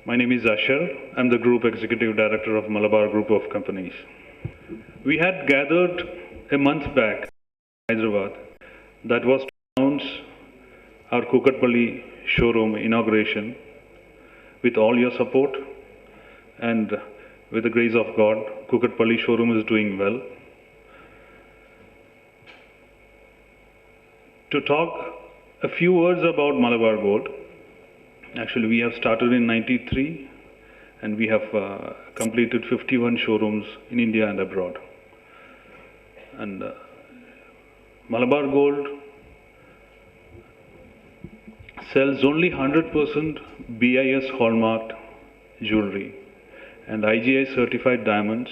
My name is Asher. I'm the Group Executive Director of Malabar Group of Companies. We had gathered a month back in Hyderabad that was to announce our Kukatpalli showroom inauguration with all your support and with the grace of God, Kukatpalli showroom is doing well. To talk a few words about Malabar Gold. Actually, we have started in '93 and we have completed 51 showrooms in India and abroad. And Malabar Gold sells only 100% BIS hallmarked jewelry and IGI certified diamonds,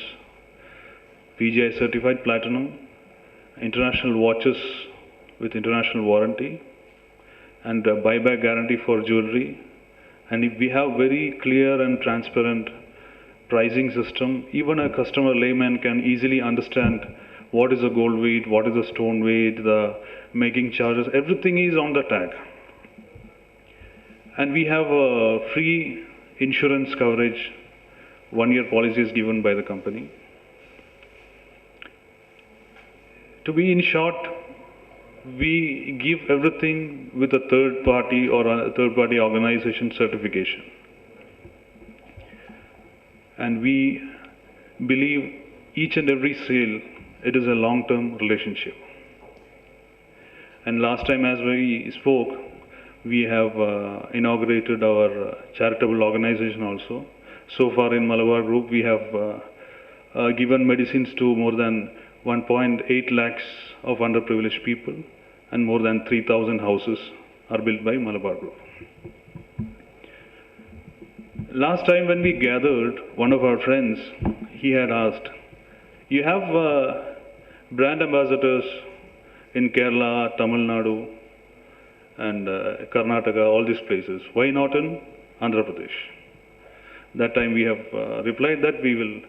PGI certified platinum, international watches with international warranty, and a buyback guarantee for jewelry. And if we have very clear and transparent pricing system, even a customer layman can easily understand what is a gold weight, what is a stone weight, the making charges, everything is on the tag. And we have a free insurance coverage, 1-year policy is given by the company. To be in short, we give everything with a third party or a third party organization certification. And we believe each and every sale, it is a long-term relationship. And last time as we spoke, we have inaugurated our charitable organization also. So far in Malabar Group, we have given medicines to more than 1.8 lakhs of underprivileged people, and more than 3,000 houses are built by Malabar Group. Last time when we gathered, one of our friends, he had asked, you have brand ambassadors in Kerala, Tamil Nadu, and Karnataka, all these places. Why not in Andhra Pradesh? That time we have replied that we will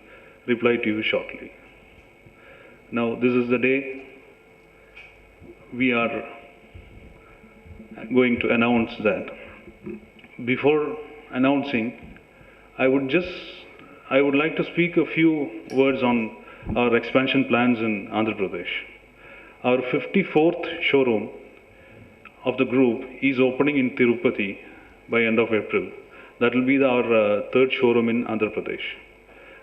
reply to you shortly. Now this is the day we are going to announce that. Before announcing, I would like to speak a few words on our expansion plans in Andhra Pradesh. Our 54th showroom of the group is opening in Tirupati by end of April. That will be our third showroom in Andhra Pradesh.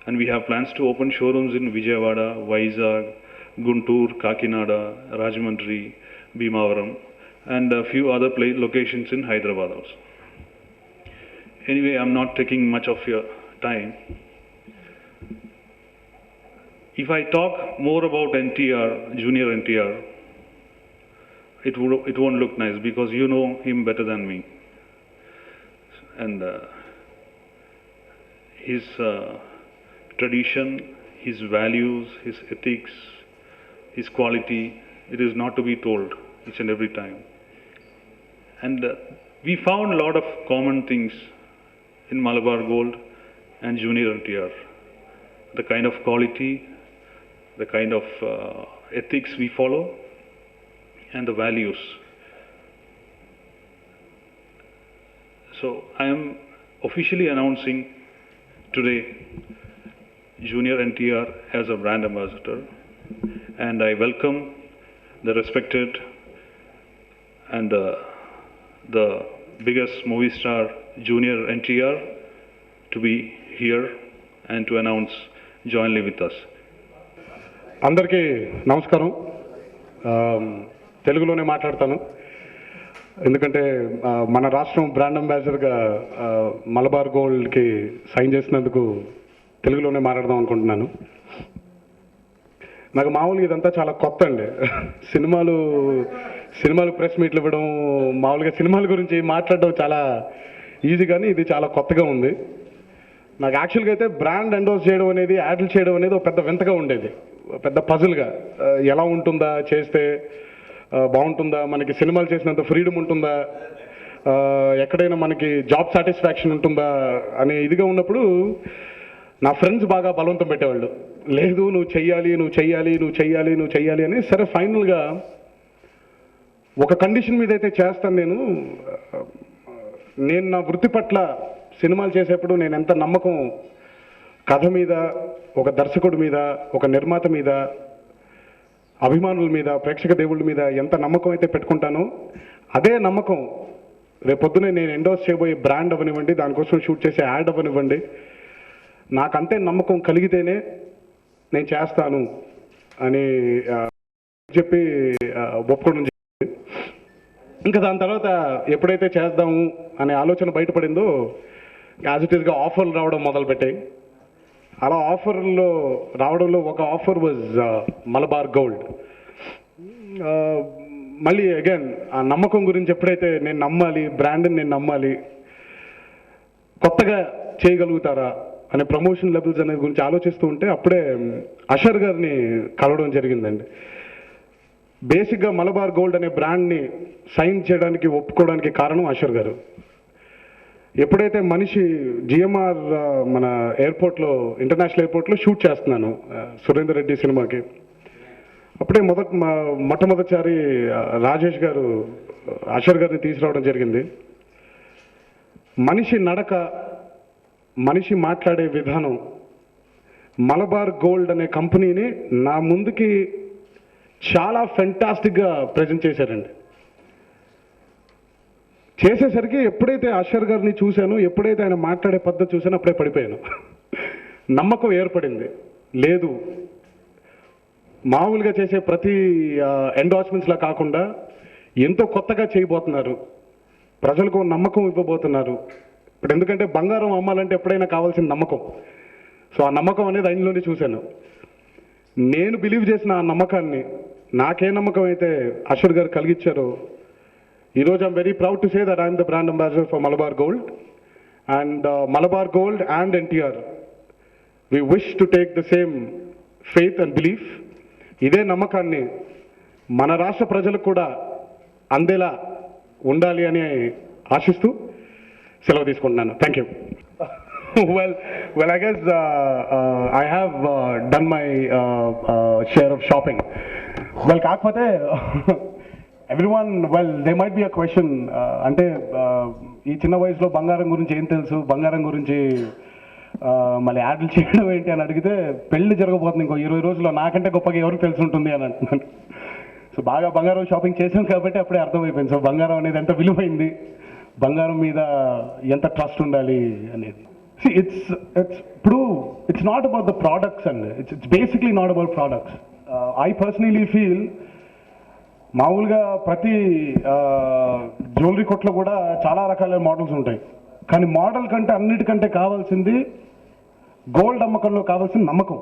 And we have plans to open showrooms in Vijayawada, Vizag, Guntur, Kakinada, Rajahmundry, Bhimavaram, and a few other locations in Hyderabad also. Anyway, I'm not taking much of your time. If I talk more about NTR, Junior NTR, it won't look nice because you know him better than me. And his tradition, his values, his ethics, his quality, it is not to be told each and every time. And we found a lot of common things in Malabar Gold and Junior NTR. The kind of quality, the kind of ethics we follow, and the values. So I am officially announcing today Junior NTR as a brand ambassador, and I welcome the respected and the biggest movie star Junior NTR to be here and to announce jointly with us. అందరికీ నమస్కారం. తెలుగులోనే మాట్లాడతాను ఎందుకంటే మన రాష్ట్రం brand అంబాసిడర్గా Malabar గోల్డ్కి sign చేసినందుకు తెలుగులోనే మాట్లాడదాం అనుకుంటున్నాను. నాకు మామూలుగా ఇదంతా చాలా కొత్త అండి. సినిమాలు ప్రెస్ మీట్లు ఇవ్వడం, మామూలుగా సినిమాల గురించి మాట్లాడడం చాలా ఈజీ, కానీ ఇది చాలా కొత్తగా ఉంది నాకు. యాక్చువల్గా అయితే బ్రాండ్ ఎండోర్స్ చేయడం అనేది, యాడ్లు చేయడం అనేది ఒక పెద్ద వింతగా ఉండేది, పెద్ద పజిల్గా. ఎలా ఉంటుందా, చేస్తే బాగుంటుందా, మనకి సినిమాలు చేసినంత ఫ్రీడమ్ ఉంటుందా, ఎక్కడైనా మనకి జాబ్ సాటిస్ఫాక్షన్ ఉంటుందా అనే ఇదిగా ఉన్నప్పుడు నా ఫ్రెండ్స్ బాగా బలవంతం పెట్టేవాళ్ళు, లేదు నువ్వు చెయ్యాలి అని. సరే ఫైనల్గా ఒక కండిషన్ మీద అయితే చేస్తాను, నేను నా వృత్తి పట్ల సినిమాలు చేసేప్పుడు నేను ఎంత నమ్మకం కథ మీద, ఒక దర్శకుడి మీద, ఒక నిర్మాత మీద, అభిమానుల మీద, ప్రేక్షక దేవుళ్ళ మీద ఎంత నమ్మకం అయితే పెట్టుకుంటానో అదే నమ్మకం రేపొద్దునే నేను ఎండోస్ చేయబోయే బ్రాండ్ అవనివ్వండి, దానికోసం షూట్ చేసే యాడ్ అవనివ్వండి, నాకంతే నమ్మకం కలిగితేనే నేను చేస్తాను అని చెప్పి ఒప్పుకోవడం జరిగింది. ఇంకా దాని తర్వాత ఎప్పుడైతే చేద్దాము అనే ఆలోచన బయటపడిందో యాజ్ ఇట్ ఈస్గా ఆఫర్లు రావడం మొదలుపెట్టాయి. అలా ఆఫర్లో రావడంలో ఒక ఆఫర్ వాజ్ మలబార్ గోల్డ్. మళ్ళీ అగైన్ ఆ నమ్మకం గురించి ఎప్పుడైతే నేను నమ్మాలి, బ్రాండ్ని నేను నమ్మాలి, కొత్తగా చేయగలుగుతారా అనే ప్రమోషన్ లెవెల్స్ అనే గురించి ఆలోచిస్తూ ఉంటే అప్పుడే అషర్ గారిని కలవడం జరిగిందండి. బేసిక్గా మలబార్ గోల్డ్ అనే బ్రాండ్ని సైన్ చేయడానికి ఒప్పుకోవడానికి కారణం అషర్ గారు. ఎప్పుడైతే మనిషి జిఎంఆర్ మన ఎయిర్పోర్ట్లో, ఇంటర్నేషనల్ ఎయిర్పోర్ట్లో షూట్ చేస్తున్నాను సురేందర్ రెడ్డి సినిమాకి, అప్పుడే మొట్టమొదటిసారి రాజేష్ గారు అషర్ గారిని తీసుకురావడం జరిగింది. మనిషి నడక, మనిషి మాట్లాడే విధానం మలబార్ గోల్డ్ అనే కంపెనీని నా ముందుకి చాలా ఫెంటాస్టిక్గా ప్రజెంట్ చేశారండి. చేసేసరికి ఎప్పుడైతే అషర్ గారిని చూశాను, ఎప్పుడైతే ఆయన మాట్లాడే పద్ధతి చూశానో అప్పుడే పడిపోయాను. నమ్మకం ఏర్పడింది. లేదు, మామూలుగా చేసే ప్రతి ఎండార్స్మెంట్స్లా కాకుండా ఎంతో కొత్తగా చేయబోతున్నారు, ప్రజలకు నమ్మకం ఇవ్వబోతున్నారు. ఇప్పుడు ఎందుకంటే బంగారం అమ్మాలంటే ఎప్పుడైనా కావాల్సిన నమ్మకం. సో ఆ నమ్మకం అనేది ఆయనలోనే చూశాను. నేను బిలీవ్ చేసిన ఆ నమ్మకాన్ని, నాకే నమ్మకం అయితే అషర్ గారు కలిగించారో, ఈరోజు I'm very proud to say that I'm the brand ambassador for Malabar gold. And Malabar gold and NTR, we wish to take the same faith and belief. ఇదే నమ్మకాన్ని మన రాష్ట్ర ప్రజలకు కూడా అందేలా ఉండాలి అని ఆశిస్తూ సెలవు తీసుకుంటున్నాను. Thank you. Well, I guess I have done my share of shopping. Well, కాకపోతే everyone, well, there might be a question. అంటే ఈ చిన్న వయసులో బంగారం గురించి ఏం తెలుసు, బంగారం గురించి మళ్ళీ యాడ్లు చేయడం ఏంటి అని అడిగితే, పెళ్లి జరగబోతుంది ఇంకో 20 రోజుల్లో, నాకంటే గొప్పగా ఎవరికి తెలిసి ఉంటుంది అని అంటున్నాను. సో బాగా బంగారం షాపింగ్ చేసాం కాబట్టి అప్పుడే అర్థమైపోయింది. సో బంగారం అనేది ఎంత విలువైంది, బంగారం మీద ఎంత ట్రస్ట్ ఉండాలి అనేది. ఇట్స్ ఇప్పుడు it's not about the products and it's basically not about products. I personally feel మామూలుగా ప్రతి జ్యువెలరీ కొట్లో కూడా చాలా రకాల మోడల్స్ ఉంటాయి, కానీ మోడల్ కంటే అన్నిటికంటే కావాల్సింది, గోల్డ్ అమ్మకంలో కావాల్సిన నమ్మకం,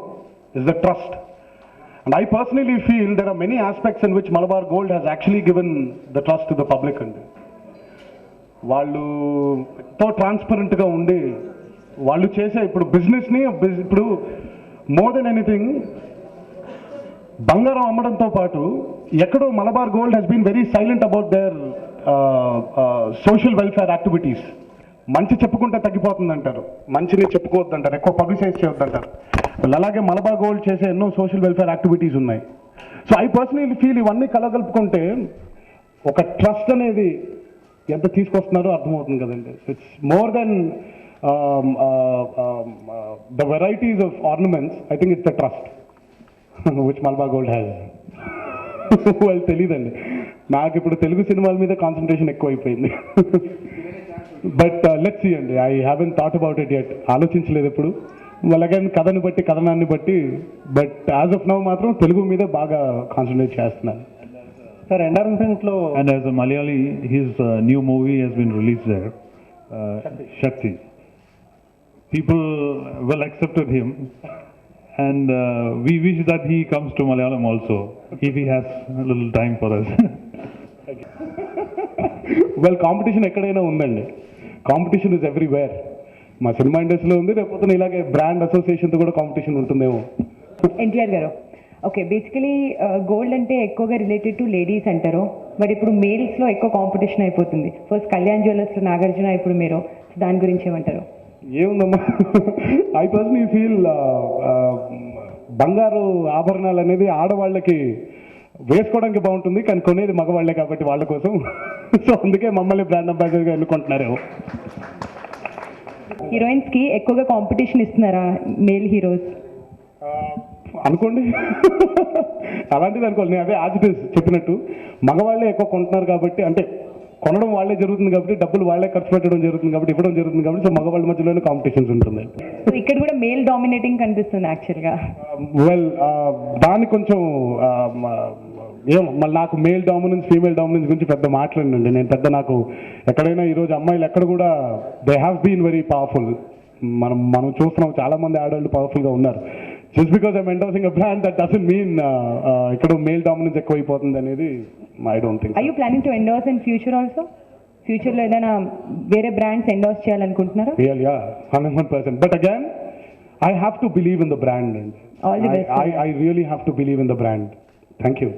is the trust. And I personally feel there are many aspects in which Malabar Gold has actually given the trust to the public అండి. వాళ్ళు ఎంతో ట్రాన్స్పరెంట్గా ఉండి వాళ్ళు చేసే ఇప్పుడు బిజినెస్ని, ఇప్పుడు మోర్ దెన్ ఎనీథింగ్ బంగారం అమ్మడంతో పాటు ఎక్కడో Malabar Gold has been very silent about their social welfare activities. మంచి చెప్పుకుంటే తగ్గిపోతుంది అంటారు, మంచిని చెప్పుకోవద్దు అంటారు, ఎక్కువ పబ్లిసైజ్ చేయొద్దు అంటారు. అలాగే మలబార్ గోల్డ్ చేసే ఎన్నో సోషల్ వెల్ఫేర్ యాక్టివిటీస్ ఉన్నాయి. సో ఐ పర్సనలీ ఫీల్ ఇవన్నీ కలగలుపుకుంటే ఒక ట్రస్ట్ అనేది ఎంత తీసుకొస్తున్నారో అర్థమవుతుంది కదండి. It's more than the varieties of ornaments. I think it's the trust which Malabar Gold has. వాళ్ళు తెలియదండి, నాకు ఇప్పుడు తెలుగు సినిమాల మీద కాన్సన్ట్రేషన్ ఎక్కువ అయిపోయింది. బట్ లెట్స్ సీ అండి, I haven't thought about it yet. ఆలోచించలేదు ఎప్పుడు, అలాగని కథని బట్టి, కథనాన్ని బట్టి. బట్ యాజ్ ఆఫ్ నౌ మాత్రం తెలుగు మీద బాగా కాన్సన్ట్రేట్ చేస్తున్నాను. సార్, ఎండర్మెంట్లో and as a Malayali his new movie has been release there, Shakti. People well accepted him, and we wish that he comes to Malayalam also, if he has a little time for us. Well, competition ఎక్కడైనా ఉందండి, competition is everywhere. మా cinema ఇండస్ట్రీలో ఉంది, రేపు ఇలాగే brand అసోసియేషన్తో కూడా competition ఉంటుందేమో. ఎన్టీఆర్ గారు, ఓకే, బేసికలీ గోల్డ్ అంటే ఎక్కువగా రిలేటెడ్ టు లేడీస్ అంటారు, బట్ ఇప్పుడు మేల్స్లో ఎక్కువ కాంపిటీషన్ అయిపోతుంది. ఫస్ట్ కళ్యాణ్ జ్యువెలర్స్లో నాగార్జున, ఇప్పుడు మీరు, దాని గురించి ఏమంటారు? ఏముందమ్మా, ఐ పర్సనలీ ఫీల్ బంగారు ఆభరణాలు అనేది ఆడవాళ్ళకి వేసుకోవడానికి బాగుంటుంది, కానీ కొనేది మగవాళ్లే కాబట్టి వాళ్ళ కోసం. సో అందుకే మమ్మల్ని బ్రాండ్ అంబాసిడర్గా ఎన్నుకుంటున్నారేమో. హీరోయిన్స్కి ఎక్కువగా కాంపిటీషన్ ఇస్తున్నారా మేల్ హీరోస్? అనుకోండి అలాంటిది అనుకోండి. నేను అదే యాజిటీస్ చెప్పినట్టు మగవాళ్ళే ఎక్కువ కొంటున్నారు కాబట్టి, అంటే కొనడం వాళ్ళే జరుగుతుంది కాబట్టి, డబ్బులు వాళ్ళే ఖర్చు పెట్టడం జరుగుతుంది కాబట్టి, ఇవ్వడం జరుగుతుంది కాబట్టి, సో మగవాళ్ళ మధ్యలోనే కాంపిటీషన్స్ ఉంటుంది. సో ఇక్కడ కూడా మేల్ డామినేటింగ్ కనిపిస్తుంది యాక్చువల్గా. వెల్ దాన్ని కొంచెం ఏమో మళ్ళీ నాకు మేల్ డామినెన్స్ ఫీమేల్ డామినెన్స్ గురించి పెద్ద మాట్లాడినండి నేను. పెద్ద నాకు ఎక్కడైనా ఈరోజు అమ్మాయిలు ఎక్కడ కూడా they have been very powerful. మనం చూస్తున్నాం చాలా మంది ఆడవాళ్ళు పవర్ఫుల్గా ఉన్నారు. Just because I'm endorsing a brand that doesn't mean ఇక్కడ మేల్ డామినెన్స్ ఎక్కువైపోతుంది అనేది I don't think. I you planning to endorse in future also? ఫ్యూచర్లో ఏదైనా వేరే బ్రాండ్స్ ఎండోర్స్ చేయాలనుకుంటున్నారా? Yeah, 100%. But again, I have to believe in the brand. All the best. I really have to believe in the brand. Thank you.